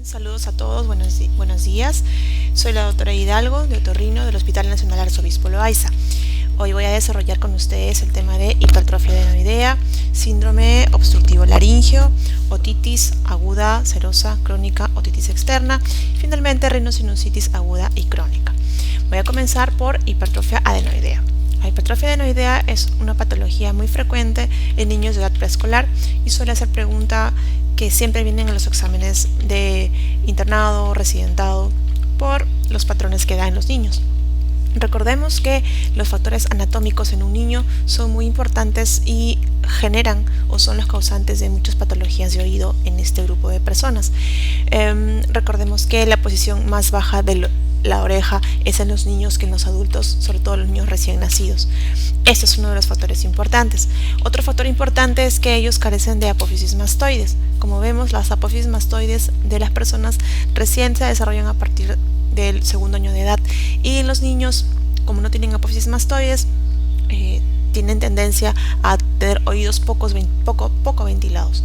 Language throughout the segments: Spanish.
Bien, saludos a todos, buenos días. Soy la doctora Hidalgo de Otorrino del Hospital Nacional Arzobispo Loaiza. Hoy voy a desarrollar con ustedes el tema de hipertrofia adenoidea, síndrome obstructivo laríngeo, otitis aguda, serosa, crónica, otitis externa y finalmente rinosinusitis aguda y crónica. Voy a comenzar por hipertrofia adenoidea. La hipertrofia adenoidea es una patología muy frecuente en niños de edad preescolar y suele ser pregunta que siempre vienen en los exámenes de internado, residentado, por los patrones que da en los niños. Recordemos que los factores anatómicos en un niño son muy importantes y generan o son los causantes de muchas patologías de oído en este grupo de personas. Recordemos que la posición más baja de la oreja es en los niños que en los adultos, sobre todo los niños recién nacidos. Este es uno de los factores importantes. Otro factor importante es que ellos carecen de apófisis mastoides. Como vemos, las apófisis mastoides de las personas recién se desarrollan a partir del segundo año de edad y en los niños, como no tienen apófisis mastoides, tienen tendencia a tener oídos poco ventilados.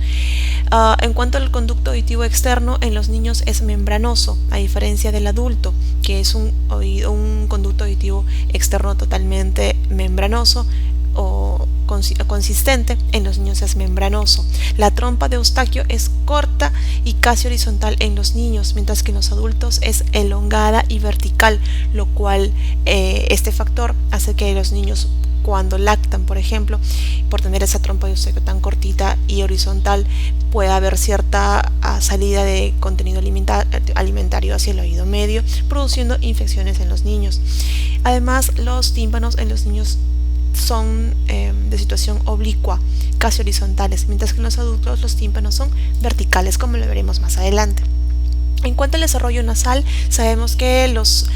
En cuanto al conducto auditivo externo, en los niños es membranoso, a diferencia del adulto, que es un conducto auditivo externo totalmente membranoso o consistente. En los niños es membranoso. La trompa de Eustaquio es corta y casi horizontal en los niños, mientras que en los adultos es elongada y vertical, lo cual este factor hace que los niños, cuando lactan, por ejemplo, por tener esa trompa de Eustaquio tan cortita y horizontal, puede haber cierta salida de contenido alimentario hacia el oído medio, produciendo infecciones en los niños. Además, los tímpanos en los niños son de situación oblicua, casi horizontales, mientras que en los adultos los tímpanos son verticales, como lo veremos más adelante. En cuanto al desarrollo nasal, sabemos que los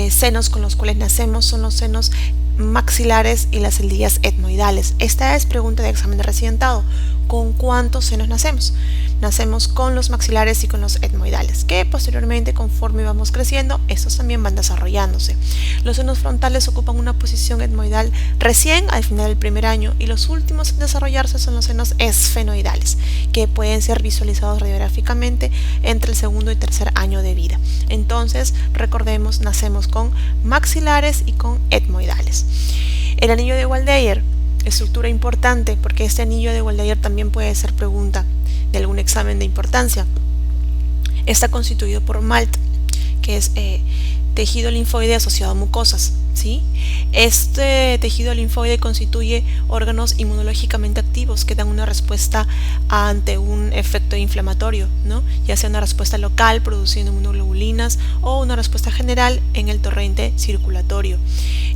senos con los cuales nacemos son los senos maxilares y las celdillas etmoidales. Esta es pregunta de examen de residentado. ¿Con cuántos senos nacemos? Nacemos con los maxilares y con los etmoidales, que posteriormente, conforme vamos creciendo, estos también van desarrollándose. Los senos frontales ocupan una posición etmoidal recién al final del primer año y los últimos en desarrollarse son los senos esfenoidales, que pueden ser visualizados radiográficamente entre el segundo y tercer año de vida. Entonces, recordemos, nacemos con maxilares y con etmoidales. El anillo de Waldeyer, estructura importante, porque este anillo de Waldeyer también puede ser pregunta de algún examen de importancia. Está constituido por MALT, que es tejido linfoide asociado a mucosas, ¿sí? Este tejido linfoide constituye órganos inmunológicamente activos que dan una respuesta ante un efecto inflamatorio, ¿no? Ya sea una respuesta local produciendo inmunoglobulinas o una respuesta general en el torrente circulatorio.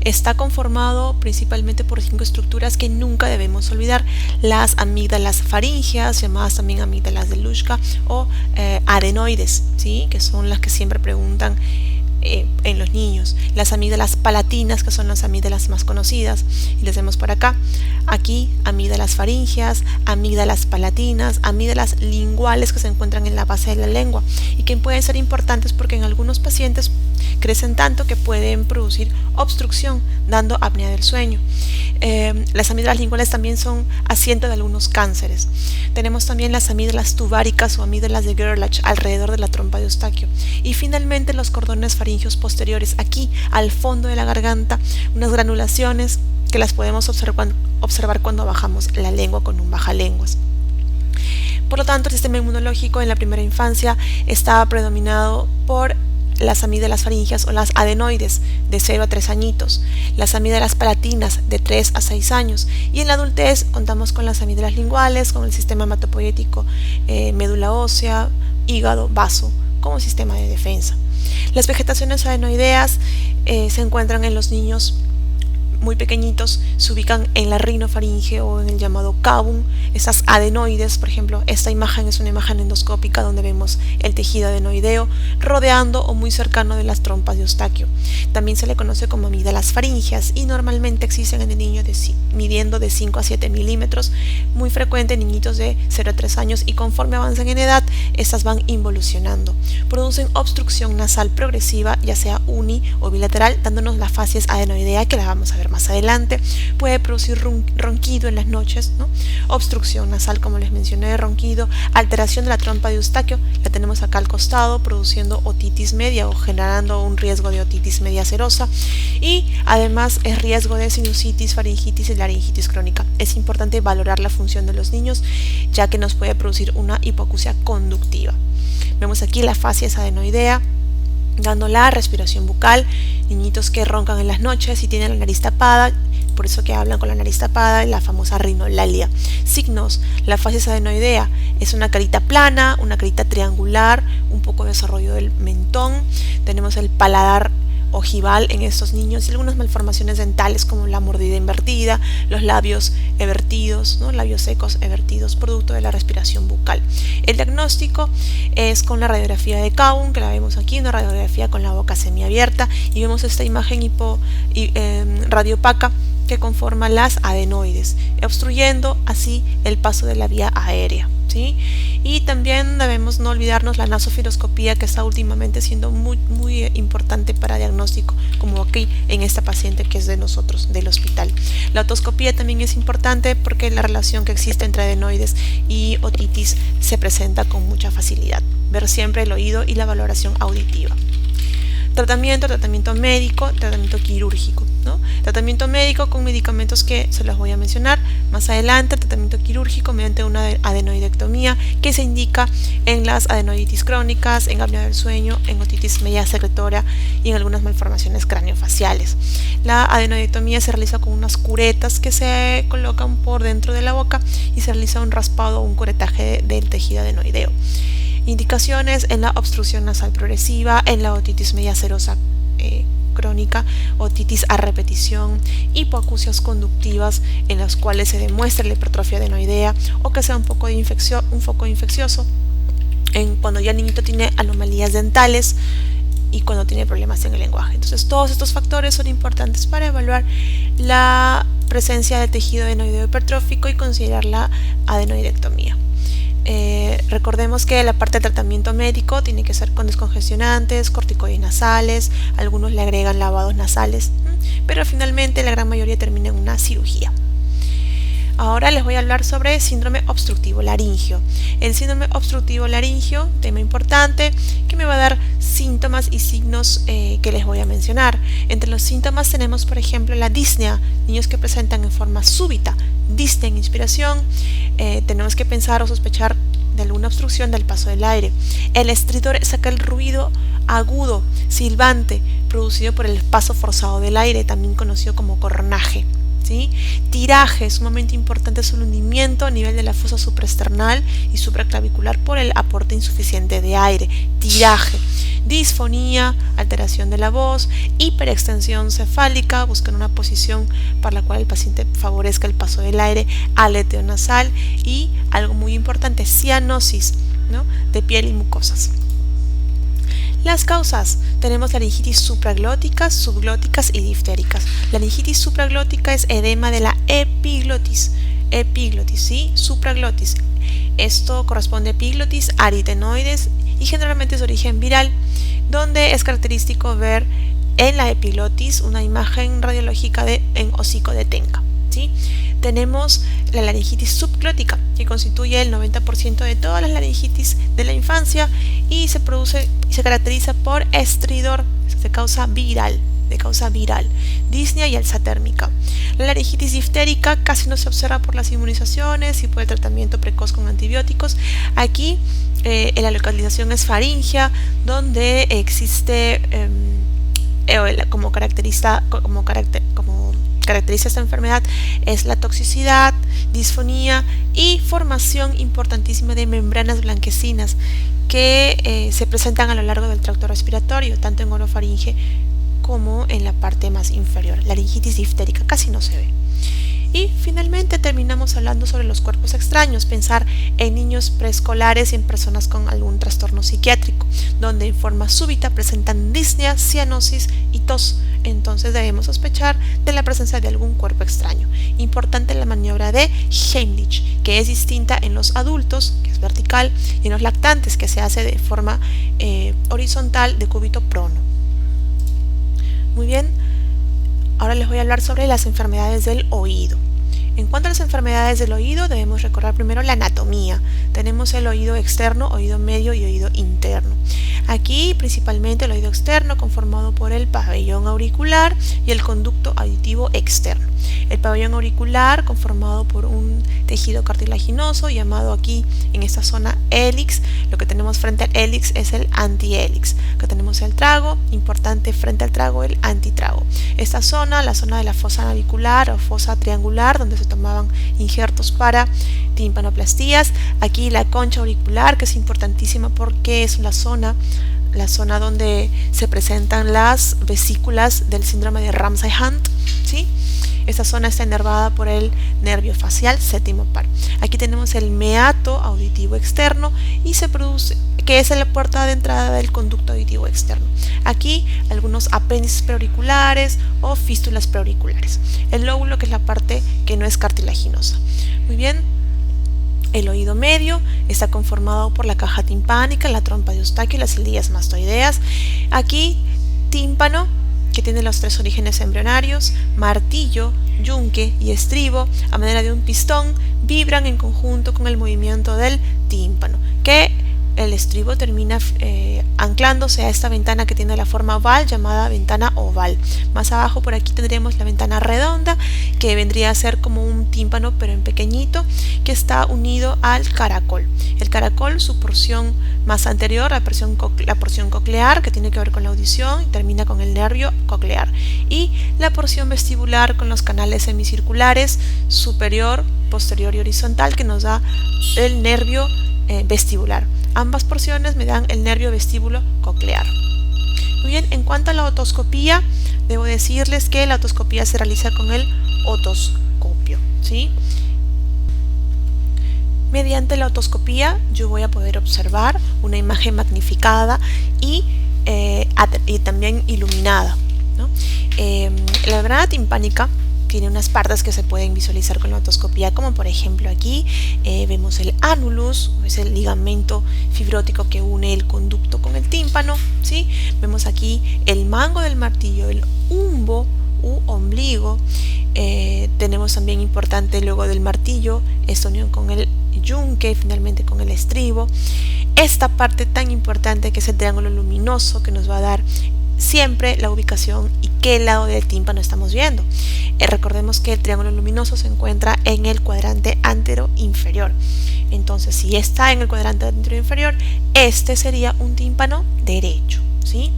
Está conformado principalmente por 5 estructuras que nunca debemos olvidar: las amígdalas faríngeas, llamadas también amígdalas de Luschka, o adenoides, ¿sí? Que son las que siempre preguntan en los niños. Las amígdalas palatinas, que son las amígdalas más conocidas, y les vemos por acá. Aquí, amígdalas faríngeas, amígdalas palatinas, amígdalas linguales, que se encuentran en la base de la lengua y que pueden ser importantes porque en algunos pacientes crecen tanto que pueden producir obstrucción, dando apnea del sueño. Las amígdalas linguales también son asiento de algunos cánceres. Tenemos también las amígdalas tubáricas o amígdalas de Gerlach alrededor de la trompa de Eustaquio. Y finalmente los cordones faríngeos posteriores, aquí al fondo de la garganta, unas granulaciones que las podemos observar cuando bajamos la lengua con un bajalenguas. Por lo tanto, el sistema inmunológico en la primera infancia está predominado por las amígdalas faríngeas o las adenoides de 0 a 3 añitos, las amígdalas palatinas de 3 a 6 años, y en la adultez contamos con las amígdalas linguales, con el sistema hematopoético, médula ósea, hígado, vaso, como sistema de defensa. Las vegetaciones adenoideas se encuentran en los niños muy pequeñitos, se ubican en la rinofaringe o en el llamado cavum. Estas adenoides, por ejemplo, esta imagen es una imagen endoscópica donde vemos el tejido adenoideo rodeando o muy cercano de las trompas de Eustaquio. También se le conoce como amígdalas faríngeas y normalmente existen en el niño midiendo de 5 a 7 milímetros, muy frecuente en niñitos de 0 a 3 años, y conforme avanzan en edad, estas van involucionando. Producen obstrucción nasal progresiva, ya sea uni o bilateral, dándonos la facies adenoidea, que la vamos a ver más adelante. Puede producir ronquido en las noches, ¿no? Obstrucción nasal, como les mencioné, ronquido, alteración de la trompa de Eustaquio, la tenemos acá al costado, produciendo otitis media o generando un riesgo de otitis media serosa, y además es riesgo de sinusitis, faringitis y laringitis crónica. Es importante valorar la función de los niños, ya que nos puede producir una hipoacusia conductiva. Vemos aquí la facies adenoidea, dando la respiración bucal, niñitos que roncan en las noches y tienen la nariz tapada, por eso que hablan con la nariz tapada, la famosa rinolalia. Signos: la facies adenoidea es una carita plana, una carita triangular, un poco de desarrollo del mentón, tenemos el paladar ojival en estos niños y algunas malformaciones dentales como la mordida invertida, los labios evertidos, ¿no? Labios secos evertidos, producto de la respiración bucal. El diagnóstico es con la radiografía de Cowan, que la vemos aquí, una radiografía con la boca semiabierta, y vemos esta imagen radiopaca que conforma las adenoides, obstruyendo así el paso de la vía aérea, ¿sí? Y también debemos no olvidarnos la nasofiloscopía, que está últimamente siendo muy importante para diagnóstico, como aquí en esta paciente que es de nosotros, del hospital. La otoscopía también es importante porque la relación que existe entre adenoides y otitis se presenta con mucha facilidad. Ver siempre el oído y la valoración auditiva. Tratamiento médico, tratamiento quirúrgico, ¿no? Tratamiento médico con medicamentos que se los voy a mencionar más adelante. Tratamiento quirúrgico mediante una adenoidectomía, que se indica en las adenoiditis crónicas, en apnea del sueño, en otitis media secretoria y en algunas malformaciones craneofaciales. La adenoidectomía se realiza con unas curetas que se colocan por dentro de la boca y se realiza un raspado o un curetaje del tejido adenoideo. Indicaciones en la obstrucción nasal progresiva, en la otitis media serosa crónica, otitis a repetición, hipoacusias conductivas en las cuales se demuestra la hipertrofia adenoidea o que sea un foco infeccioso, cuando ya el niñito tiene anomalías dentales y cuando tiene problemas en el lenguaje. Entonces todos estos factores son importantes para evaluar la presencia de tejido adenoideo hipertrófico y considerar la adenoidectomía. Recordemos que la parte del tratamiento médico tiene que ser con descongestionantes, corticoides nasales, algunos le agregan lavados nasales, pero finalmente la gran mayoría termina en una cirugía. Ahora les voy a hablar sobre síndrome obstructivo laringio. El síndrome obstructivo laringio, tema importante, que me va a dar síntomas y signos que les voy a mencionar. Entre los síntomas tenemos, por ejemplo, la disnea, niños que presentan en forma súbita disnea en inspiración. Tenemos que pensar o sospechar de alguna obstrucción del paso del aire. El estridor es aquel ruido agudo, silbante, producido por el paso forzado del aire, también conocido como cornaje. ¿Sí? Tiraje, sumamente importante, es el hundimiento a nivel de la fosa supraesternal y supraclavicular por el aporte insuficiente de aire. Tiraje. Disfonía, alteración de la voz, hiperextensión cefálica, buscan una posición para la cual el paciente favorezca el paso del aire, aleteo nasal y algo muy importante, cianosis, ¿no? De piel y mucosas. Las causas: tenemos laringitis supraglóticas, subglóticas y diftéricas. La laringitis supraglótica es edema de la epiglotis, ¿sí? Supraglotis. Esto corresponde a epiglotis, aritenoides y generalmente es de origen viral, donde es característico ver en la epiglotis una imagen radiológica en hocico de Tenca, ¿sí? Tenemos la laringitis subglótica, que constituye el 90% de todas las laringitis de la infancia y se caracteriza por estridor de causa viral, disnea y alza térmica. La laringitis diftérica casi no se observa por las inmunizaciones y por el tratamiento precoz con antibióticos. Aquí la localización es faringea, donde existe como caracteriza esta enfermedad es la toxicidad, disfonía y formación importantísima de membranas blanquecinas que se presentan a lo largo del tracto respiratorio, tanto en orofaringe como en la parte más inferior. La laringitis diftérica casi no se ve. Y finalmente terminamos hablando sobre los cuerpos extraños, pensar en niños preescolares y en personas con algún trastorno psiquiátrico, donde en forma súbita presentan disnea, cianosis y tos. Entonces debemos sospechar de la presencia de algún cuerpo extraño. Importante la maniobra de Heimlich, que es distinta en los adultos, que es vertical, y en los lactantes, que se hace de forma horizontal de cúbito prono. Muy bien. Ahora les voy a hablar sobre las enfermedades del oído. En cuanto a las enfermedades del oído, debemos recordar primero la anatomía. Tenemos el oído externo, oído medio y oído interno. Aquí principalmente el oído externo conformado por el pabellón auricular y el conducto auditivo externo. El pabellón auricular conformado por un tejido cartilaginoso llamado aquí en esta zona hélix. Lo que tenemos frente al hélix es el antihélix. Acá tenemos el trago, importante frente al trago el antitrago. Esta zona, la zona de la fosa navicular o fosa triangular, donde se tomaban injertos para timpanoplastías. Aquí la concha auricular, que es importantísima porque es la zona donde se presentan las vesículas del síndrome de Ramsay-Hunt, ¿sí? Esta zona está inervada por el nervio facial séptimo par. Aquí tenemos el meato auditivo externo y se produce, que es la puerta de entrada del conducto auditivo externo. Aquí algunos apéndices preauriculares o fístulas preauriculares. El lóbulo, que es la parte que no es cartilaginosa. Muy bien. El oído medio está conformado por la caja timpánica, la trompa de Eustaquio y las cildillas mastoideas. Aquí tímpano, que tiene los tres orígenes embrionarios, martillo, yunque y estribo, a manera de un pistón, vibran en conjunto con el movimiento del tímpano, que el estribo termina anclándose a esta ventana que tiene la forma oval, llamada ventana oval. Más abajo por aquí tendremos la ventana redonda, que vendría a ser como un tímpano pero en pequeñito, que está unido al caracol. El caracol, su porción más anterior, la porción coclear, que tiene que ver con la audición, y termina con el nervio coclear. Y la porción vestibular con los canales semicirculares superior, posterior y horizontal, que nos da el nervio vestibular. Ambas porciones me dan el nervio vestíbulo coclear. Muy bien, en cuanto a la otoscopía, debo decirles que la otoscopía se realiza con el otoscopio, ¿sí? Mediante la otoscopía yo voy a poder observar una imagen magnificada y también iluminada, ¿no? La membrana timpánica tiene unas partes que se pueden visualizar con la otoscopía, como por ejemplo aquí vemos el annulus, es el ligamento fibrótico que une el conducto con el tímpano, ¿sí? Vemos aquí el mango del martillo, el umbo u ombligo. Tenemos también importante luego del martillo esta unión con el yunque y finalmente con el estribo. Esta parte tan importante que es el triángulo luminoso, que nos va a dar siempre la ubicación y qué lado del tímpano estamos viendo. Recordemos que el triángulo luminoso se encuentra en el cuadrante antero inferior. Entonces, si está en el cuadrante antero inferior, este sería un tímpano derecho, ¿sí?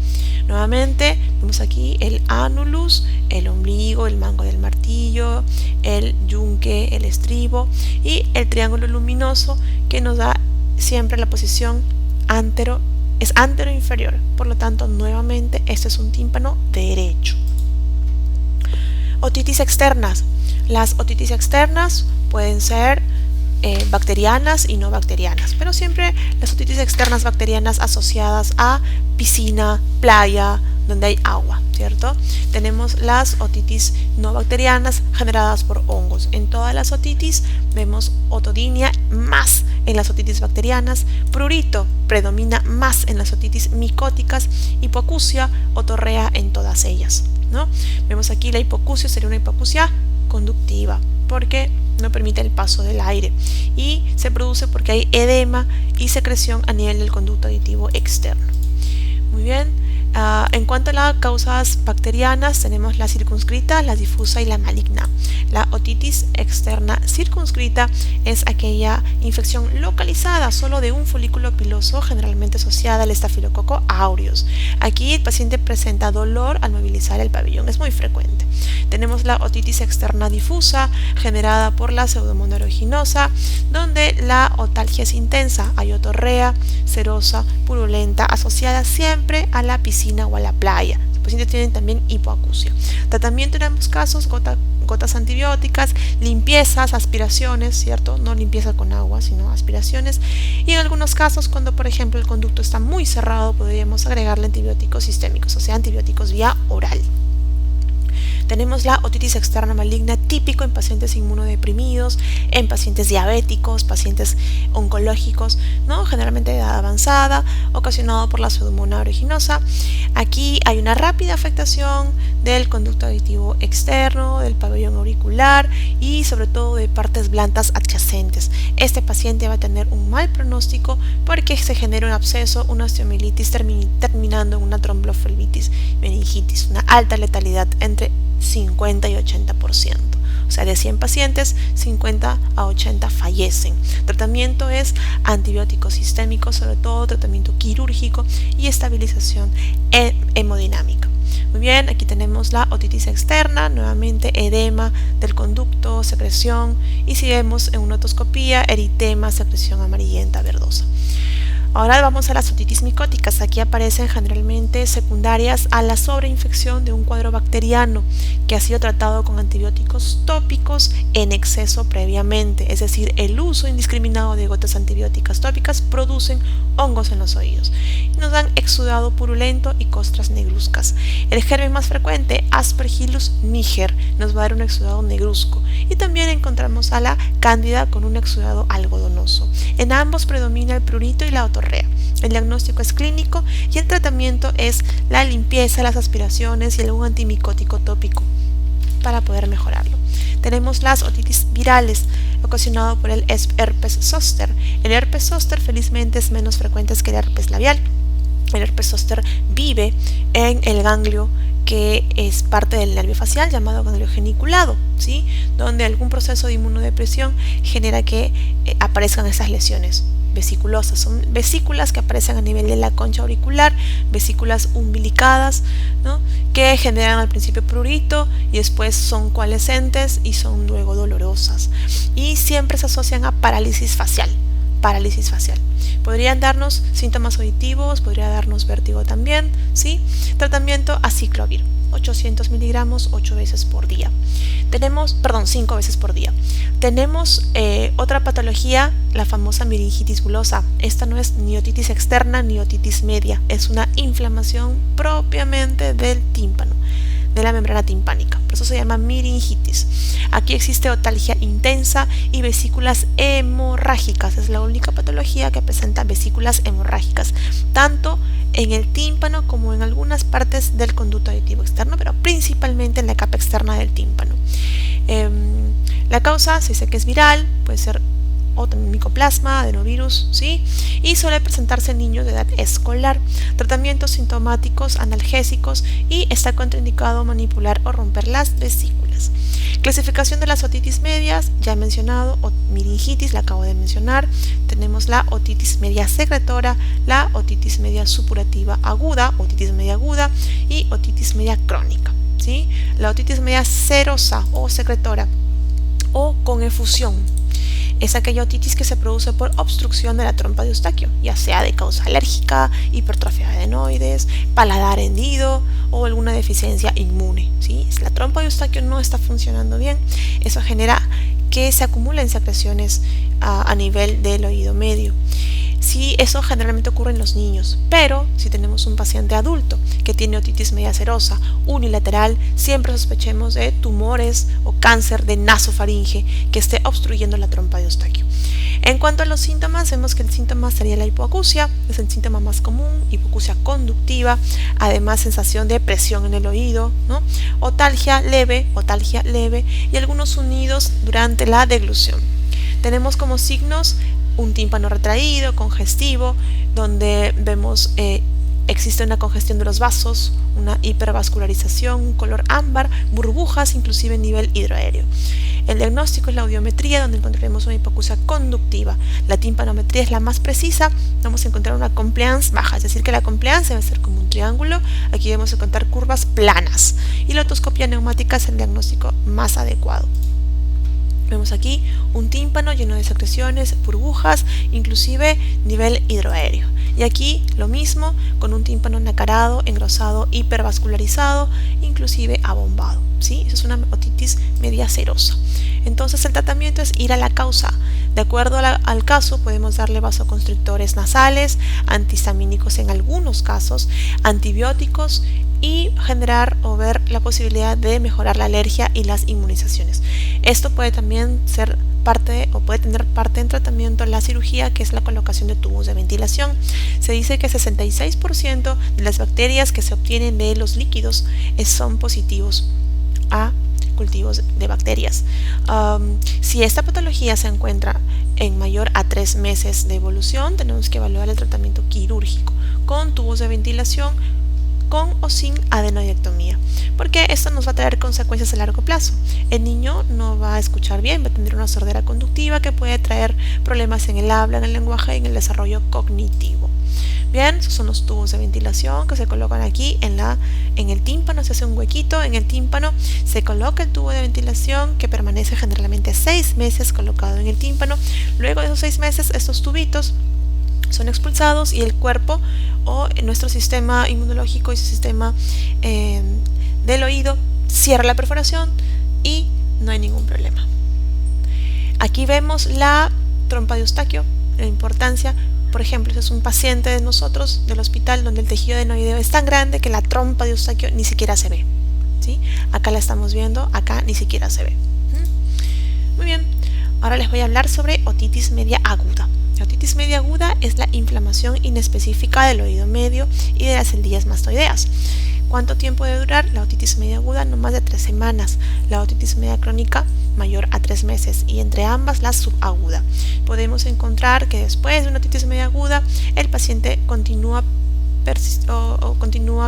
Nuevamente vemos aquí el annulus, el ombligo, el mango del martillo, el yunque, el estribo y el triángulo luminoso, que nos da siempre la posición antero. Es antero inferior, por lo tanto nuevamente este es un tímpano derecho. Otitis externas. Las otitis externas pueden ser bacterianas y no bacterianas, pero siempre las otitis externas bacterianas asociadas a piscina, playa, donde hay agua, ¿cierto? Tenemos las otitis no bacterianas generadas por hongos. En todas las otitis vemos otodinia más en las otitis bacterianas, prurito predomina más en las otitis micóticas, hipoacusia, otorrea en todas ellas, ¿no? Vemos aquí la hipoacusia sería una hipoacusia conductiva, porque no permite el paso del aire y se produce porque hay edema y secreción a nivel del conducto auditivo externo. Muy bien. En cuanto a las causas bacterianas, tenemos la circunscrita, la difusa y la maligna. La otitis externa circunscrita es aquella infección localizada solo de un folículo piloso, generalmente asociada al estafilococo aureus. Aquí el paciente presenta dolor al movilizar el pabellón, es muy frecuente. Tenemos la otitis externa difusa, generada por la pseudomonas aeruginosa, donde la otalgia es intensa, hay otorrea, serosa, purulenta, asociada siempre a la piscina o a la playa. Los pacientes tienen también hipoacusia. Tratamiento en ambos casos, gotas antibióticas, limpiezas, aspiraciones, ¿cierto? No limpieza con agua, sino aspiraciones. Y en algunos casos, cuando por ejemplo el conducto está muy cerrado, podríamos agregarle antibióticos sistémicos, o sea, antibióticos vía oral. Tenemos la otitis externa maligna, típico en pacientes inmunodeprimidos, en pacientes diabéticos, pacientes oncológicos, ¿no? Generalmente de edad avanzada, ocasionado por la pseudomonas aeruginosa. Aquí hay una rápida afectación del conducto auditivo externo, del pabellón auricular y sobre todo de partes blandas adyacentes. Este paciente va a tener un mal pronóstico porque se genera un absceso, una osteomielitis terminando en una tromboflebitis meningitis, una alta letalidad entre 50 y 80%. O sea, de 100 pacientes, 50 a 80 fallecen. Tratamiento es antibiótico sistémico, sobre todo tratamiento quirúrgico y estabilización hemodinámica. Muy bien, aquí tenemos la otitis externa, nuevamente edema del conducto, secreción, y si vemos en una otoscopía, eritema, secreción amarillenta verdosa. Ahora vamos a las otitis micóticas. Aquí aparecen generalmente secundarias a la sobreinfección de un cuadro bacteriano que ha sido tratado con antibióticos tópicos en exceso previamente, es decir, el uso indiscriminado de gotas antibióticas tópicas producen hongos en los oídos y nos dan exudado purulento y costras negruzcas. El germen más frecuente, Aspergillus niger, nos va a dar un exudado negruzco, y también encontramos a la cándida con un exudado algodonoso. En ambos predomina el prurito y la otorrea. El diagnóstico es clínico y el tratamiento es la limpieza, las aspiraciones y algún antimicótico tópico para poder mejorarlo. Tenemos las otitis virales, ocasionado por el herpes zóster. El herpes zóster felizmente es menos frecuente que el herpes labial. El herpes zóster vive en el ganglio que es parte del nervio facial llamado ganglio geniculado, ¿sí? Donde algún proceso de inmunodepresión genera que aparezcan esas lesiones vesiculosas. Son vesículas que aparecen a nivel de la concha auricular, vesículas umbilicadas, ¿no? Que generan al principio prurito y después son coalescentes y son luego dolorosas. Y siempre se asocian a parálisis facial. Podrían darnos síntomas auditivos, podría darnos vértigo también, ¿sí? Tratamiento aciclovir, 800 miligramos 5 veces por día. Tenemos otra patología, la famosa meningitis bulosa. Esta no es ni otitis externa ni otitis media, es una inflamación propiamente del tímpano, de la membrana timpánica, por eso se llama meningitis. Aquí existe otalgia intensa y vesículas hemorrágicas, es la única patología que presenta vesículas hemorrágicas, tanto en el tímpano como en algunas partes del conducto auditivo externo, pero principalmente en la capa externa del tímpano. La causa se dice que es viral, puede ser o también micoplasma, adenovirus, ¿sí? Y suele presentarse en niños de edad escolar. Tratamientos sintomáticos, analgésicos, y está contraindicado manipular o romper las vesículas. Clasificación de las otitis medias, ya he mencionado, meningitis, la acabo de mencionar. Tenemos la otitis media secretora, la otitis media supurativa aguda, otitis media aguda y otitis media crónica, ¿sí? La otitis media serosa o secretora o con efusión es aquella otitis que se produce por obstrucción de la trompa de Eustaquio, ya sea de causa alérgica, hipertrofia de adenoides, paladar hendido o alguna deficiencia inmune, ¿sí? Si la trompa de Eustaquio no está funcionando bien, eso genera que se acumulen secreciones a nivel del oído medio. Sí, eso generalmente ocurre en los niños, pero si tenemos un paciente adulto que tiene otitis media serosa unilateral, siempre sospechemos de tumores o cáncer de nasofaringe que esté obstruyendo la trompa de Eustaquio. En cuanto a los síntomas, vemos que el síntoma sería la hipoacusia, es el síntoma más común, hipoacusia conductiva, además sensación de presión en el oído, ¿no? Otalgia leve y algunos sonidos durante la deglución. Tenemos como signos un tímpano retraído, congestivo, donde vemos existe una congestión de los vasos, una hipervascularización, un color ámbar, burbujas, inclusive nivel hidroaéreo. El diagnóstico es la audiometría, donde encontraremos una hipoacusia conductiva. La timpanometría es la más precisa, vamos a encontrar una compliance baja, es decir, que la compliance debe ser como un triángulo. Aquí debemos encontrar curvas planas y la otoscopia neumática es el diagnóstico más adecuado. Vemos aquí un tímpano lleno de secreciones, burbujas, inclusive nivel hidroaéreo. Y aquí lo mismo, con un tímpano nacarado, engrosado, hipervascularizado, inclusive abombado, ¿sí? Eso es una otitis media serosa. Entonces el tratamiento es ir a la causa De acuerdo al caso, podemos darle vasoconstrictores nasales, antihistamínicos en algunos casos, antibióticos y generar o ver la posibilidad de mejorar la alergia y las inmunizaciones. Esto puede también ser parte o puede tener parte en tratamiento la cirugía, que es la colocación de tubos de ventilación. Se dice que 66% de las bacterias que se obtienen de los líquidos son positivos a cultivos de bacterias. Si esta patología se encuentra en mayor a 3 meses de evolución, tenemos que evaluar el tratamiento quirúrgico con tubos de ventilación, con o sin adenoidectomía, porque esto nos va a traer consecuencias a largo plazo. El niño no va a escuchar bien, va a tener una sordera conductiva que puede traer problemas en el habla, en el lenguaje y en el desarrollo cognitivo. Bien, esos son los tubos de ventilación que se colocan aquí en el tímpano. Se hace un huequito en el tímpano, se coloca el tubo de ventilación que permanece generalmente 6 meses colocado en el tímpano. Luego de esos 6 meses, estos tubitos son expulsados y el cuerpo o nuestro sistema inmunológico y su sistema del oído cierra la perforación y no hay ningún problema. Aquí vemos la trompa de Eustaquio, la importancia. Por ejemplo, este es un paciente de nosotros del hospital donde el tejido adenoideo es tan grande que la trompa de Eustaquio ni siquiera se ve, ¿sí? Acá la estamos viendo, acá ni siquiera se ve. Muy bien, ahora les voy a hablar sobre otitis media aguda. La otitis media aguda es la inflamación inespecífica del oído medio y de las encías mastoideas. ¿Cuánto tiempo debe durar? La otitis media aguda no más de 3 semanas, la otitis media crónica mayor a 3 meses y entre ambas la subaguda. Podemos encontrar que después de una otitis media aguda el paciente continúa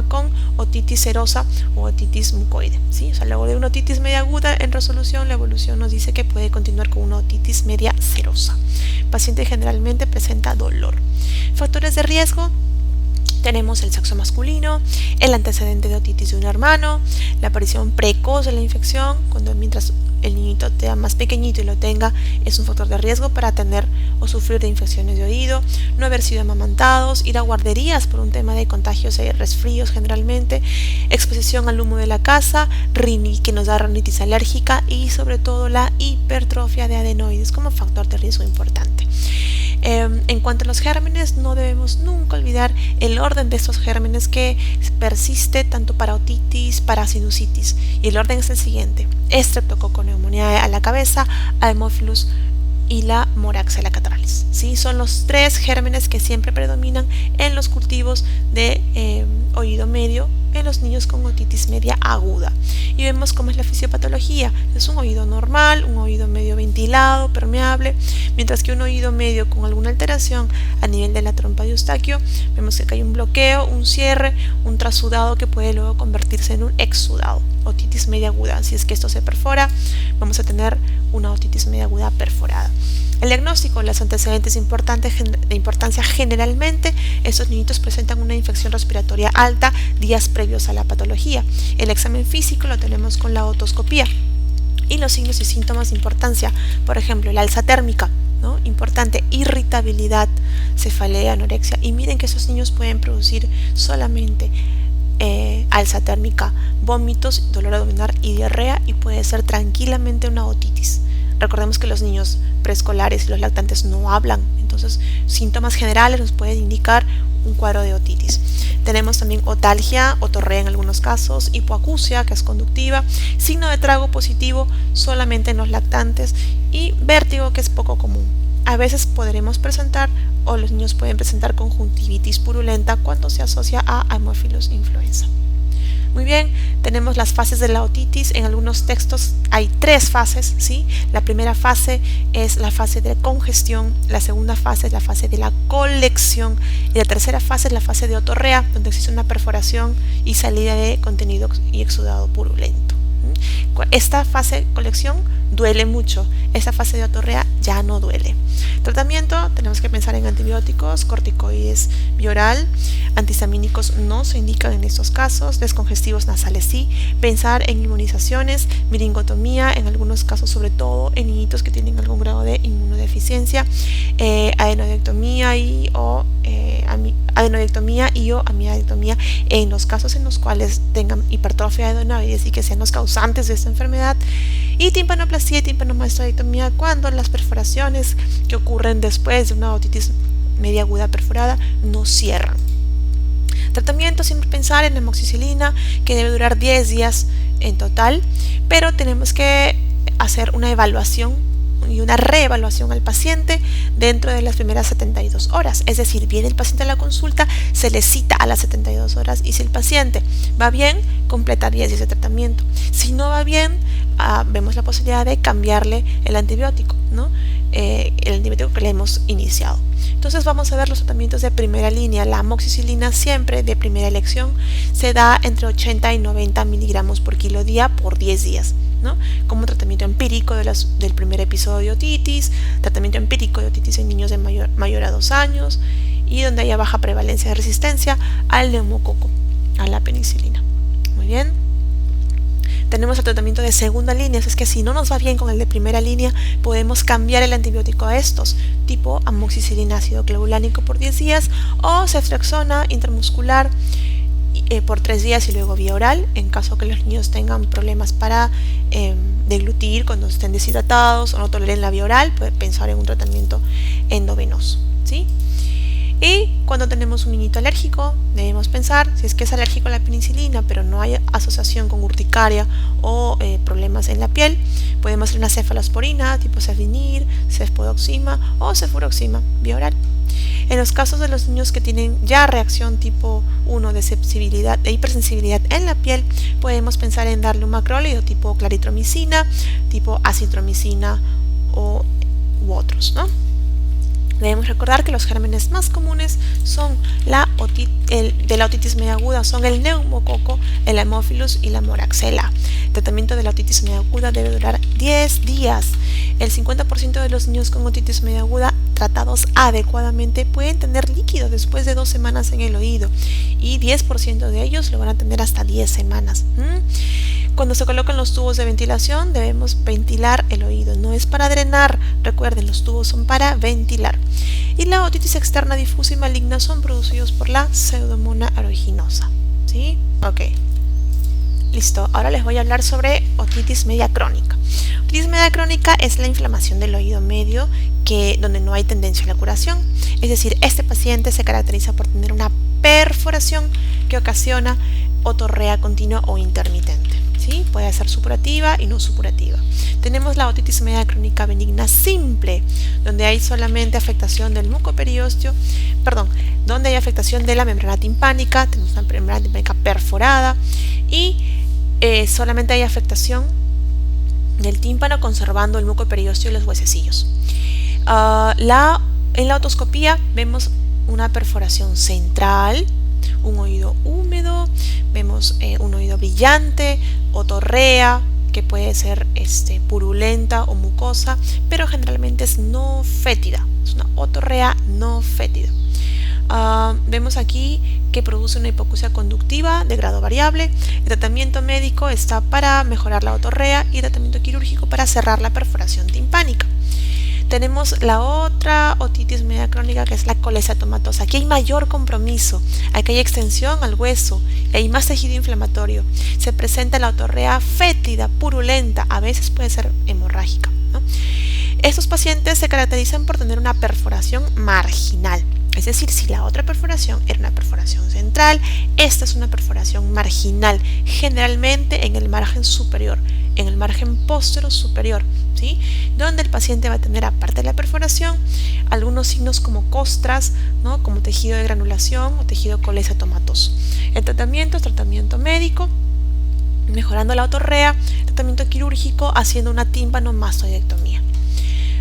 con otitis serosa o otitis mucoide, ¿sí? O sea, luego de una otitis media aguda en resolución, la evolución nos dice que puede continuar con una otitis media serosa. El paciente generalmente presenta dolor. Factores de riesgo: tenemos el sexo masculino, el antecedente de otitis de un hermano, la aparición precoz de la infección, mientras el niñito sea más pequeñito y lo tenga, es un factor de riesgo para tener o sufrir de infecciones de oído, no haber sido amamantados, ir a guarderías por un tema de contagios y resfríos generalmente, exposición al humo de la casa, que nos da rinitis alérgica y sobre todo la hipertrofia de adenoides como factor de riesgo importante. En cuanto a los gérmenes, no debemos nunca olvidar el orden de estos gérmenes que persiste tanto para otitis, para sinusitis, y el orden es el siguiente: Streptococcus pneumoniae a la cabeza, Haemophilus y la Moraxella catarrhalis, ¿sí? Son los 3 gérmenes que siempre predominan en los cultivos de oído medio en los niños con otitis media aguda. Y vemos cómo es la fisiopatología. Es un oído normal, un oído medio ventilado, permeable, mientras que un oído medio con alguna alteración a nivel de la trompa de Eustaquio, vemos que acá hay un bloqueo, un cierre, un trasudado que puede luego convertirse en un exudado. Otitis media aguda. Si es que esto se perfora, vamos a tener una otitis media aguda perforada. El diagnóstico: los antecedentes de importancia generalmente, estos niñitos presentan una infección respiratoria alta días previos a la patología. El examen físico lo tenemos con la otoscopía. Y los signos y síntomas de importancia, por ejemplo, el alza térmica, ¿no? Importante, irritabilidad, cefalea, anorexia. Y miren que esos niños pueden producir solamente alza térmica, vómitos, dolor abdominal y diarrea, y puede ser tranquilamente una otitis. Recordemos que los niños preescolares y los lactantes no hablan, entonces síntomas generales nos pueden indicar un cuadro de otitis. Tenemos también otalgia, otorrea en algunos casos, hipoacusia, que es conductiva, signo de trago positivo solamente en los lactantes y vértigo, que es poco común. A veces podremos presentar o los niños pueden presentar conjuntivitis purulenta cuando se asocia a Haemophilus influenza. Muy bien, tenemos las fases de la otitis. En algunos textos hay 3 fases, ¿sí? La primera fase es la fase de congestión, la segunda fase es la fase de la colección y la tercera fase es la fase de otorrea, donde existe una perforación y salida de contenido y exudado purulento. Esta fase de colección duele mucho, esta fase de otorrea ya no duele. Tratamiento: tenemos que pensar en antibióticos, corticoides bioral, antihistamínicos no se indican en estos casos, descongestivos nasales sí, pensar en inmunizaciones, miringotomía en algunos casos, sobre todo en niñitos que tienen algún grado de inmunodeficiencia, adenoidectomía o amidoidectomía en los casos en los cuales tengan hipertrofia de adenoides y que sean los causantes antes de esta enfermedad, y timpanoplastia y timpanomastoidectomía cuando las perforaciones que ocurren después de una otitis media aguda perforada no cierran. Tratamiento, siempre pensar en amoxicilina, que debe durar 10 días en total, pero tenemos que hacer una evaluación y una reevaluación al paciente dentro de las primeras 72 horas. Es decir, viene el paciente a la consulta, se le cita a las 72 horas y si el paciente va bien, completa 10 días de tratamiento. Si no va bien, vemos la posibilidad de cambiarle el antibiótico, ¿no? El antibiótico que le hemos iniciado. Entonces vamos a ver los tratamientos de primera línea. La amoxicilina, siempre de primera elección, se da entre 80 y 90 miligramos por kilo día por 10 días, ¿no? Como tratamiento empírico del primer episodio de otitis, tratamiento empírico de otitis en niños de mayor a 2 años y donde haya baja prevalencia de resistencia al neumococo, a la penicilina. Muy bien. Tenemos el tratamiento de segunda línea, es que si no nos va bien con el de primera línea, podemos cambiar el antibiótico a estos, tipo amoxicilina ácido clebulánico por 10 días o ceftriaxona intramuscular por 3 días y luego vía oral, en caso que los niños tengan problemas para deglutir cuando estén deshidratados o no toleren la vía oral, puede pensar en un tratamiento endovenoso, ¿sí? Y cuando tenemos un niñito alérgico, debemos pensar, si es que es alérgico a la penicilina, pero no hay asociación con urticaria o problemas en la piel, podemos hacer una cefalosporina tipo cefdinir, cefpodoxima o cefuroxima vía oral. En los casos de los niños que tienen ya reacción tipo 1 de hipersensibilidad en la piel, podemos pensar en darle un macrólido tipo claritromicina, tipo acitromicina u otros, ¿no? Debemos recordar que los gérmenes más comunes son de la otitis media aguda son el neumococo, el Haemophilus y la moraxella. El tratamiento de la otitis media aguda debe durar 10 días. El 50% de los niños con otitis media aguda tratados adecuadamente pueden tener líquido después de 2 semanas en el oído y 10% de ellos lo van a tener hasta 10 semanas. Cuando se colocan los tubos de ventilación, debemos ventilar el oído. No es para drenar, recuerden, los tubos son para ventilar. Y la otitis externa difusa y maligna son producidos por la Pseudomonas aeruginosa. ¿Sí? Ok. Listo. Ahora les voy a hablar sobre otitis media crónica. Otitis media crónica es la inflamación del oído medio donde no hay tendencia a la curación. Es decir, este paciente se caracteriza por tener una perforación que ocasiona otorrea continua o intermitente. ¿Sí? Puede ser supurativa y no supurativa. Tenemos la otitis media crónica benigna simple, donde hay solamente afectación del mucoperiósteo, donde hay afectación de la membrana timpánica, tenemos una membrana timpánica perforada y solamente hay afectación del tímpano conservando el mucoperiósteo y los huesecillos. En la otoscopía vemos una perforación central, un oído húmedo, vemos un oído brillante, otorrea, que puede ser purulenta o mucosa, pero generalmente es no fétida, es una otorrea no fétida. Vemos aquí que produce una hipoacusia conductiva de grado variable. El tratamiento médico está para mejorar la otorrea y el tratamiento quirúrgico para cerrar la perforación timpánica. Tenemos la otra otitis media crónica, que es la colesteatomatosa. Aquí hay mayor compromiso, aquí hay extensión al hueso, hay más tejido inflamatorio. Se presenta la otorrea fétida, purulenta, a veces puede ser hemorrágica, ¿no? Estos pacientes se caracterizan por tener una perforación marginal. Es decir, si la otra perforación era una perforación central, esta es una perforación marginal, generalmente en el margen superior, en el margen póstero superior, ¿sí? Donde el paciente va a tener, aparte de la perforación, algunos signos como costras, ¿no? Como tejido de granulación o tejido colesteatomatoso. El tratamiento es tratamiento médico, mejorando la otorrea, tratamiento quirúrgico, haciendo una tímpanomastoidectomía.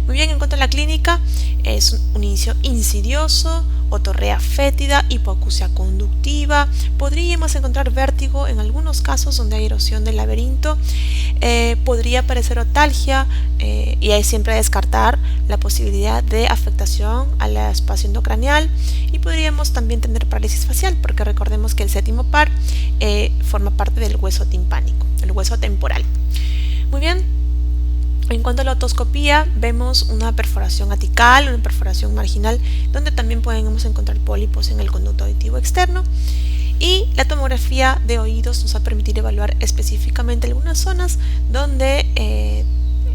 Muy bien, en cuanto a la clínica, es un inicio insidioso, otorrea fétida, hipoacusia conductiva. Podríamos encontrar vértigo en algunos casos donde hay erosión del laberinto. Podría aparecer otalgia y hay siempre descartar la posibilidad de afectación al espacio endocraneal. Y podríamos también tener parálisis facial, porque recordemos que el séptimo par forma parte del hueso timpánico, el hueso temporal. Muy bien. En cuanto a la otoscopía, vemos una perforación apical, una perforación marginal, donde también podemos encontrar pólipos en el conducto auditivo externo. Y la tomografía de oídos nos va a permitir evaluar específicamente algunas zonas donde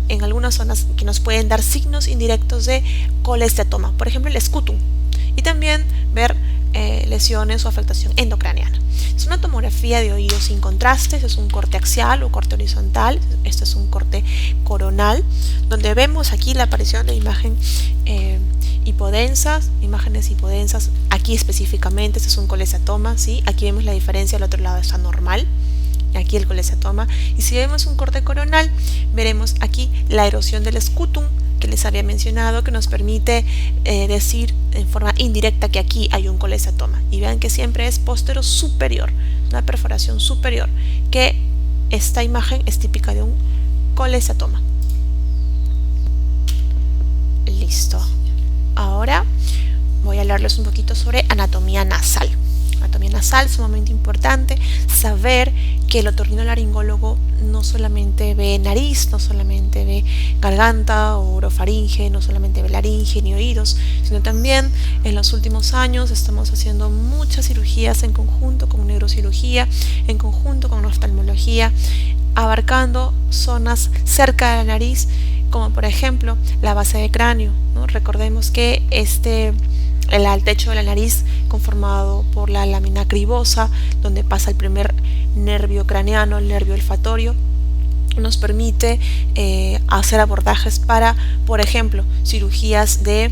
en algunas zonas que nos pueden dar signos indirectos de colesteatoma, por ejemplo el escutum, y también ver lesiones o afectación endocraneana. Es una tomografía de oído sin contraste. Este es un corte axial o corte horizontal, este es un corte coronal, donde vemos aquí la aparición de imágenes hipodensas, aquí específicamente este es un colesteatoma, ¿sí? Aquí vemos la diferencia, al otro lado está normal, aquí el colesteatoma, y si vemos un corte coronal, veremos aquí la erosión del escutum, que les había mencionado, que nos permite decir en forma indirecta que aquí hay un colesteatoma. Y vean que siempre es postero superior, una perforación superior, que esta imagen es típica de un colesteatoma. Listo. Ahora voy a hablarles un poquito sobre anatomía nasal. Anatomía nasal es sumamente importante saber que el otorrinolaringólogo no solamente ve nariz, no solamente ve garganta o orofaringe, no solamente ve laringe ni oídos, sino también en los últimos años estamos haciendo muchas cirugías en conjunto con neurocirugía, en conjunto con oftalmología, abarcando zonas cerca de la nariz, como por ejemplo la base de cráneo, ¿no? Recordemos que el techo de la nariz conformado por la lámina cribosa, donde pasa el primer nervio craneano, el nervio olfatorio, nos permite hacer abordajes para, por ejemplo, cirugías de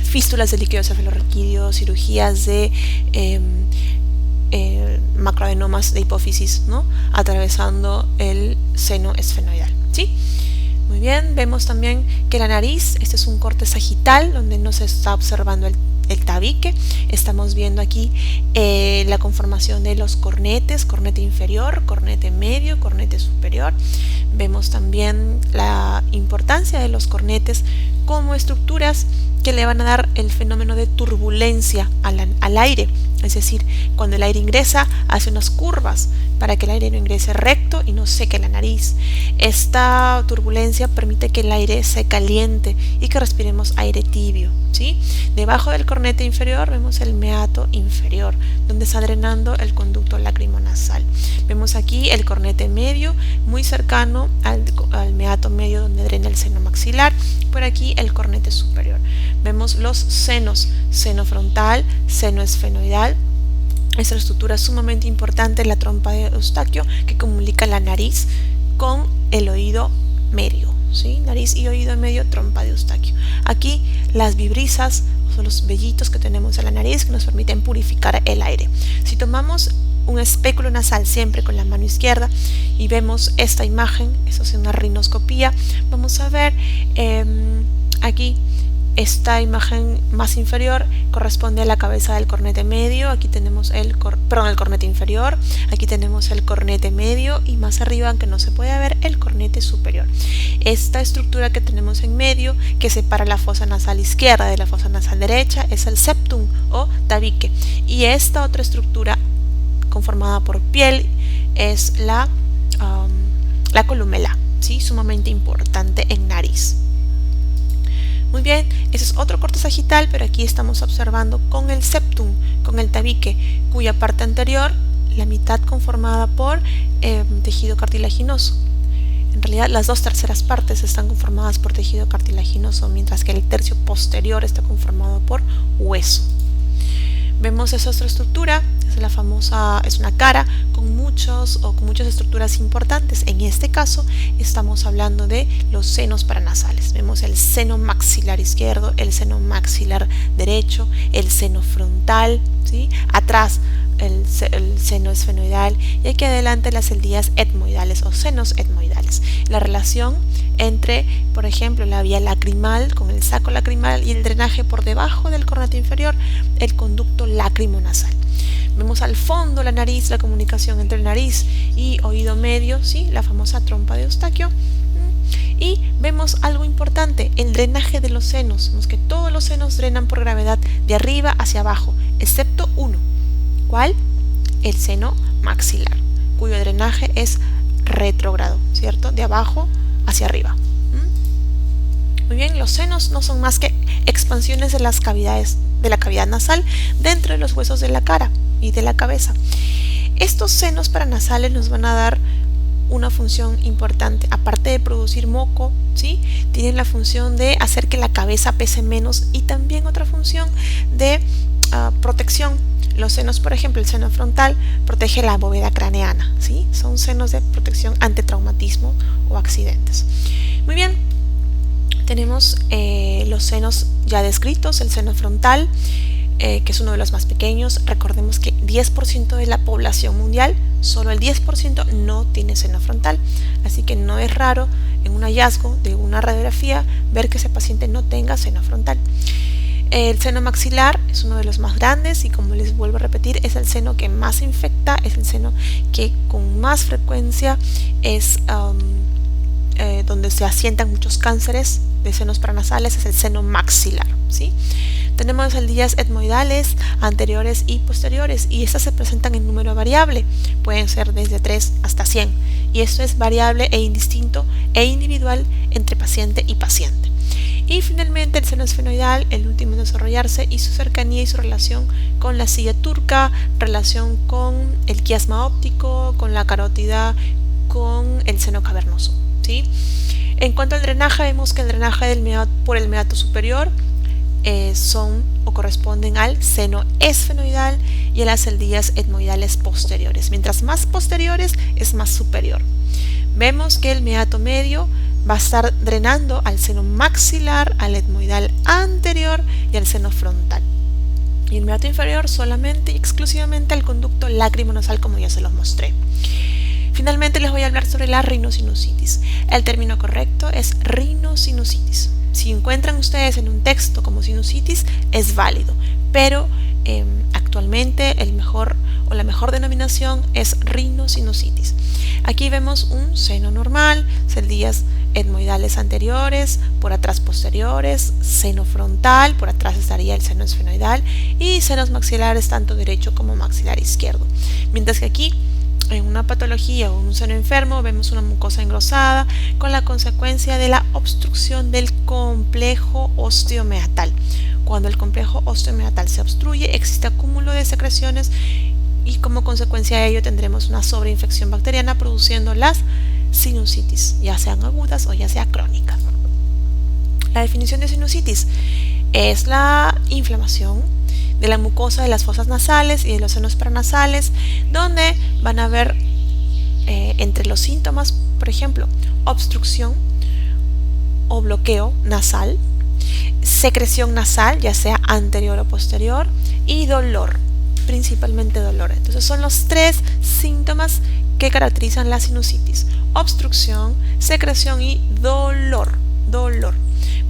fístulas de líquido cefalorraquídeo, cirugías de macroadenomas de hipófisis, ¿no? Atravesando el seno esfenoidal, ¿sí? Muy bien, vemos también que la nariz, este es un corte sagital donde no se está observando el tabique. Estamos viendo aquí la conformación de los cornetes, cornete inferior, cornete medio, cornete superior. Vemos también la importancia de los cornetes como estructuras que le van a dar el fenómeno de turbulencia al aire, es decir, cuando el aire ingresa hace unas curvas para que el aire no ingrese recto y no seque la nariz. Esta turbulencia permite que el aire se caliente y que respiremos aire tibio, ¿sí? Debajo del cornete inferior vemos el meato inferior, donde está drenando el conducto lacrimonasal. Vemos aquí el cornete medio, muy cercano al meato medio, donde drena el seno maxilar. Por aquí el cornete superior. Vemos los senos, seno frontal, seno esfenoidal. Esta estructura es sumamente importante en la trompa de Eustaquio, que comunica la nariz con el oído medio, ¿sí? Nariz y oído medio, trompa de Eustaquio. Aquí las vibrisas, son los vellitos que tenemos en la nariz que nos permiten purificar el aire. Si tomamos un espéculo nasal siempre con la mano izquierda y vemos esta imagen, eso es una rinoscopía, vamos a ver aquí esta imagen más inferior corresponde a la cabeza del cornete medio. Aquí tenemos el cornete inferior, aquí tenemos el cornete medio y más arriba, aunque no se puede ver, el cornete superior. Esta estructura que tenemos en medio, que separa la fosa nasal izquierda de la fosa nasal derecha, es el septum o tabique, y esta otra estructura conformada por piel es la columela, ¿sí? Sumamente importante en nariz. Muy bien, ese es otro corte sagital, pero aquí estamos observando con el septum, con el tabique, cuya parte anterior, la mitad conformada por tejido cartilaginoso. En realidad las 2/3 partes están conformadas por tejido cartilaginoso, mientras que el tercio posterior está conformado por hueso. Vemos esa otra estructura, es una cara con muchas estructuras importantes. En este caso estamos hablando de los senos paranasales. Vemos el seno maxilar izquierdo, el seno maxilar derecho, el seno frontal, ¿sí? Atrás el seno esfenoidal y aquí adelante las celdillas etmoidales o senos etmoidales. La relación entre, por ejemplo, la vía lacrimal con el saco lacrimal y el drenaje por debajo del cornete inferior, el conducto lacrimonasal. Vemos al fondo la nariz, la comunicación entre nariz y oído medio, ¿sí? La famosa trompa de Eustaquio. Y vemos algo importante, el drenaje de los senos. Vemos que todos los senos drenan por gravedad de arriba hacia abajo, excepto uno. ¿Cuál? El seno maxilar, cuyo drenaje es retrógrado, ¿cierto? De abajo hacia arriba. Muy bien, los senos no son más que expansiones de las cavidades de la cavidad nasal dentro de los huesos de la cara y de la cabeza. Estos senos paranasales nos van a dar una función importante. Aparte de producir moco, ¿sí?, tienen la función de hacer que la cabeza pese menos y también otra función de protección. Los senos, por ejemplo, el seno frontal protege la bóveda craneana, ¿sí? Son senos de protección ante traumatismo o accidentes. Muy bien, tenemos los senos ya descritos. El seno frontal, que es uno de los más pequeños. Recordemos que 10% de la población mundial, solo el 10% no tiene seno frontal, así que no es raro en un hallazgo de una radiografía ver que ese paciente no tenga seno frontal. El seno maxilar es uno de los más grandes y, como les vuelvo a repetir, es el seno que más infecta, es el seno que con más frecuencia es donde se asientan muchos cánceres de senos paranasales, es el seno maxilar, ¿sí? Tenemos aldillas etmoidales anteriores y posteriores, y estas se presentan en número variable, pueden ser desde 3 hasta 100, y esto es variable e indistinto e individual entre paciente y paciente. Y finalmente el seno esfenoidal, el último en desarrollarse, y su cercanía y su relación con la silla turca, relación con el quiasma óptico, con la carótida, con el seno cavernoso, ¿sí? En cuanto al drenaje, vemos que el drenaje del meato, por el meato superior son o corresponden al seno esfenoidal y a las aldillas etmoidales posteriores. Mientras más posteriores es más superior. Vemos que el meato medio va a estar drenando al seno maxilar, al etmoidal anterior y al seno frontal. Y el meato inferior solamente y exclusivamente al conducto lacrimonasal, como ya se los mostré. Finalmente les voy a hablar sobre la rinosinusitis. El término correcto es rinosinusitis. Si encuentran ustedes en un texto como sinusitis, es válido, pero actualmente el mejor o la mejor denominación es rinosinusitis. Aquí vemos un seno normal, celdillas etmoidales anteriores, por atrás posteriores, seno frontal, por atrás estaría el seno esfenoidal, y senos maxilares tanto derecho como maxilar izquierdo. Mientras que aquí, en una patología o un seno enfermo, vemos una mucosa engrosada con la consecuencia de la obstrucción del complejo osteomeatal. Cuando el complejo osteomeatal se obstruye, existe acúmulo de secreciones y como consecuencia de ello tendremos una sobreinfección bacteriana produciendo las sinusitis, ya sean agudas o ya sea crónica. La definición de sinusitis es la inflamación de la mucosa de las fosas nasales y de los senos paranasales, donde van a haber entre los síntomas, por ejemplo, obstrucción o bloqueo nasal, secreción nasal, ya sea anterior o posterior, y dolor, principalmente dolor. Entonces son los 3 síntomas que caracterizan la sinusitis: obstrucción, secreción y dolor.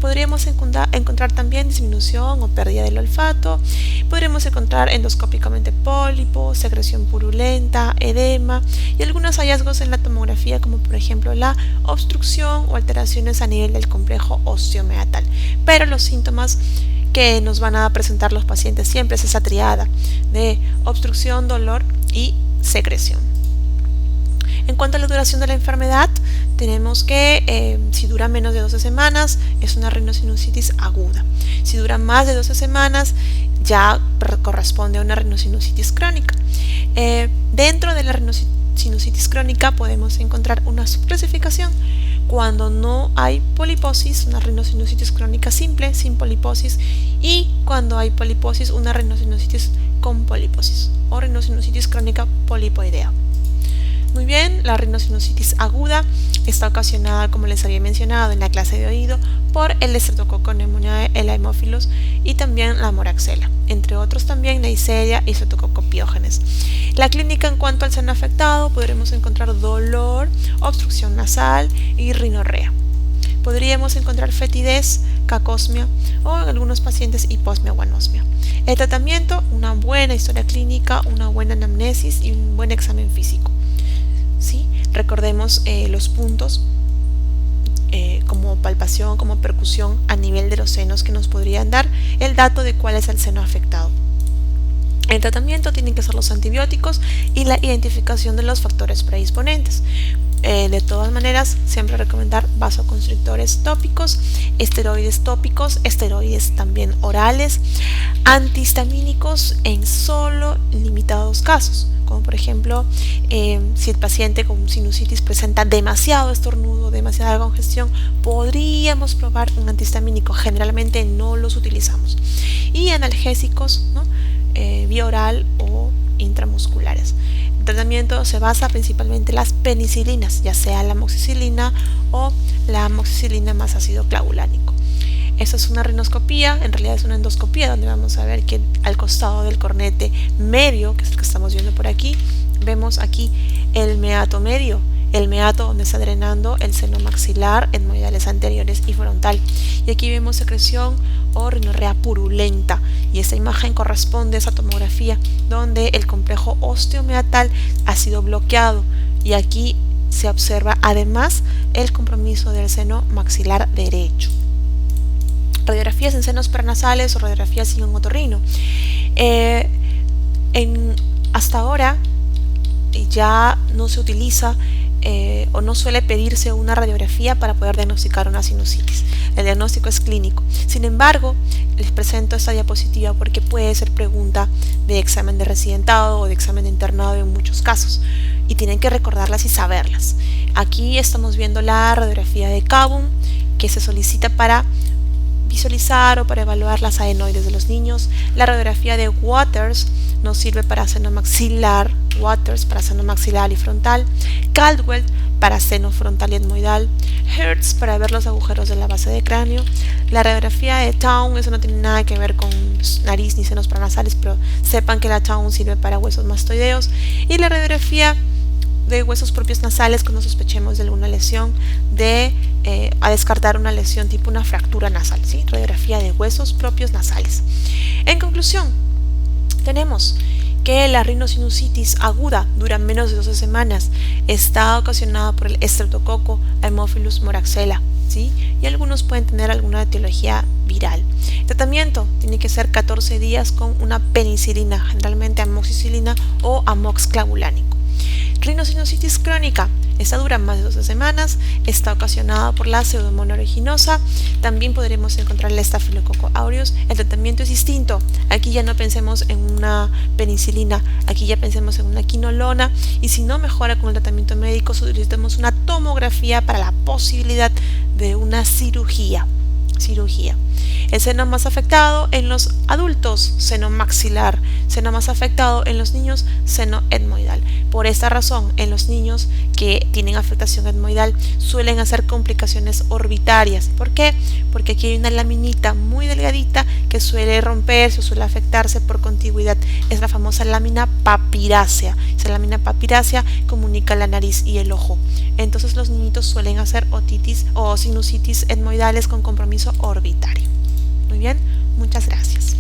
Podríamos encontrar también disminución o pérdida del olfato. Podríamos encontrar endoscópicamente pólipos, secreción purulenta, edema y algunos hallazgos en la tomografía, como por ejemplo la obstrucción o alteraciones a nivel del complejo osteomeatal. Pero los síntomas que nos van a presentar los pacientes siempre es esa triada de obstrucción, dolor y secreción. En cuanto a la duración de la enfermedad, tenemos que si dura menos de 12 semanas es una rinosinusitis aguda. Si dura más de 12 semanas ya corresponde a una rinosinusitis crónica. Dentro de la rinosinusitis crónica podemos encontrar una subclasificación. Cuando no hay poliposis, una rinosinusitis crónica simple, sin poliposis, y cuando hay poliposis, una rinosinusitis con poliposis o rinosinusitis crónica polipoidea. Muy bien, la rinosinusitis aguda está ocasionada, como les había mencionado en la clase de oído, por el Streptococcus pneumoniae, el Haemophilus y también la moraxella, entre otros también Neisseria y Streptococcus pyogenes. La clínica en cuanto al seno afectado, podremos encontrar dolor, obstrucción nasal y rinorrea. Podríamos encontrar fetidez, cacosmia o en algunos pacientes hiposmia o anosmia. El tratamiento, una buena historia clínica, una buena anamnesis y un buen examen físico. ¿Sí? Recordemos los puntos como palpación, como percusión a nivel de los senos que nos podrían dar el dato de cuál es el seno afectado. El tratamiento tienen que ser los antibióticos y la identificación de los factores predisponentes. De todas maneras, siempre recomendar vasoconstrictores tópicos, esteroides también orales, antihistamínicos en solo limitados casos, como por ejemplo si el paciente con sinusitis presenta demasiado estornudo, demasiada congestión, podríamos probar un antihistamínico. Generalmente no los utilizamos. Y analgésicos, ¿no? Vía oral o intramusculares. El tratamiento se basa principalmente en las penicilinas, ya sea la amoxicilina o la amoxicilina más ácido clavulánico. Esto es una rinoscopía, en realidad es una endoscopía, donde vamos a ver que al costado del cornete medio, que es el que estamos viendo por aquí, vemos aquí el meato medio, el meato donde está drenando el seno maxilar, etmoidales anteriores y frontal. Y aquí vemos secreción o rinorrea purulenta, y esta imagen corresponde a esa tomografía donde el complejo osteomeatal ha sido bloqueado, y aquí se observa además el compromiso del seno maxilar derecho. Radiografías en senos paranasales o radiografías en otorrino. Hasta ahora ya no se utiliza o no suele pedirse una radiografía para poder diagnosticar una sinusitis. El diagnóstico es clínico. Sin embargo, les presento esta diapositiva porque puede ser pregunta de examen de residentado o de examen de internado en muchos casos, y tienen que recordarlas y saberlas. Aquí estamos viendo la radiografía de Kabum, que se solicita para visualizar o para evaluar las adenoides de los niños. La radiografía de Waters nos sirve para seno maxilar, Waters para seno maxilar y frontal, Caldwell para seno frontal y etmoidal, Hertz para ver los agujeros de la base de cráneo. La radiografía de Town, eso no tiene nada que ver con nariz ni senos paranasales, pero sepan que la Town sirve para huesos mastoideos. Y la radiografía de huesos propios nasales cuando sospechemos de alguna lesión, a descartar una lesión tipo una fractura nasal, ¿sí? Radiografía de huesos propios nasales. En conclusión, tenemos que la rinosinusitis aguda dura menos de 12 semanas, está ocasionada por el Streptococcus Haemophilus moraxella, ¿sí? Y algunos pueden tener alguna etiología viral. El tratamiento tiene que ser 14 días con una penicilina, generalmente amoxicilina o amox clavulánico. Rinosinusitis crónica, esta dura más de 12 semanas, está ocasionada por la Pseudomonas aeruginosa. También podremos encontrar el Staphylococcus aureus. El tratamiento es distinto. Aquí ya no pensemos en una penicilina, aquí ya pensemos en una quinolona, y si no mejora con el tratamiento médico, solicitamos una tomografía para la posibilidad de una cirugía. El seno más afectado en los adultos, seno maxilar. Seno más afectado en los niños, seno etmoidal. Por esta razón, en los niños que tienen afectación etmoidal suelen hacer complicaciones orbitarias. ¿Por qué? Porque aquí hay una laminita muy delgadita que suele romperse o suele afectarse por contigüidad. Es la famosa lámina papirácea. Esa lámina papirácea comunica la nariz y el ojo. Entonces los niñitos suelen hacer otitis o sinusitis etmoidales con compromiso orbitario. Muy bien, muchas gracias.